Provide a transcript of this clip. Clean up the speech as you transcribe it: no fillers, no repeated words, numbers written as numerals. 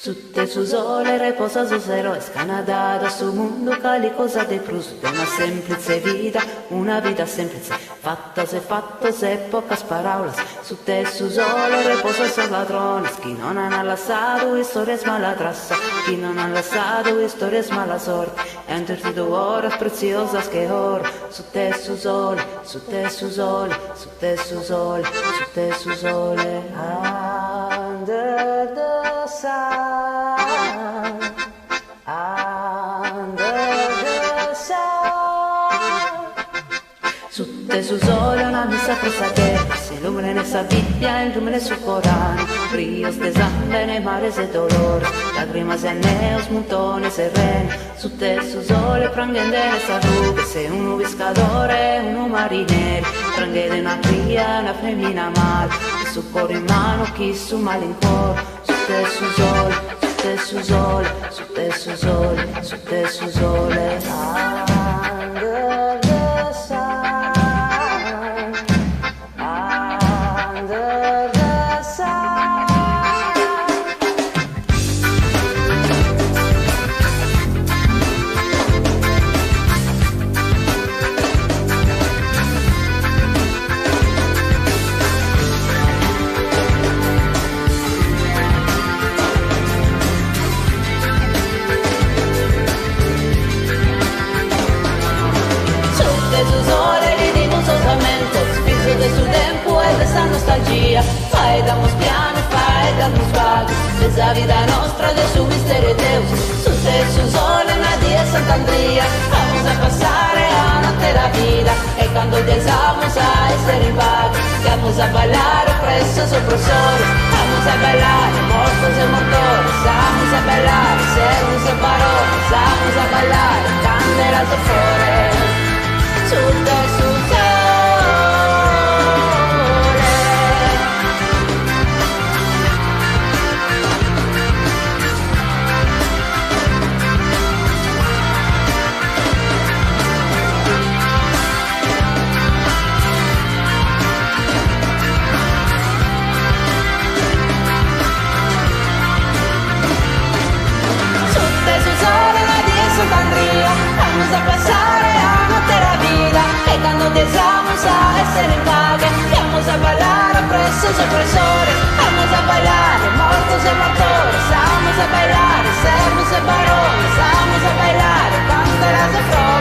Tutte su sole reposa su zero e scanadata su mundo cali cosa de plus de una semplice vita, una vita semplice fatta se pocas paraulas su te su sole reposa su ladrones chi non han lasciado historias mala traza, chi non han lasciado historias mala sorte entre tu horas preciosas que oro su te su sole, su te su sole, su te su sole, su te su sole under the sun. Under the sun. Su su sole una misa presa que se ilumina en esa Biblia, ilumina su Corán, ríos de sangre, mares de dolor, lágrimas de aneos, montones de ren. Su su sole prangende en esa nube, se uno pescatore, uno marinero, prangende una cria, una femmina mal, e su cuore in mano chi su malincor. Su sole, su sole, su sole, su sole, under the sun, under the sun. De su tempo e de esa nostalgia, fai damos piano, fai damos vago, desa vida nostra, de su misterio Deus, su te su sole, una dia Sant'Andrea, vamos a pasar a notte la vida, e quando desamos a essere in vago, vamos a ballare presso sopra il sole, vamos a ballare, mortos e mortores, vamos a ballare, servos e paroles, vamos a ballare, candelas e flores, su te su sole. Vamos a pasar a notte la vida e quando desamos a essere in vaga vamos a bailar presso sopra il sole, vamos a bailar mortos e mortores, vamos a bailar servos e varones, vamos a bailar candelas e flores.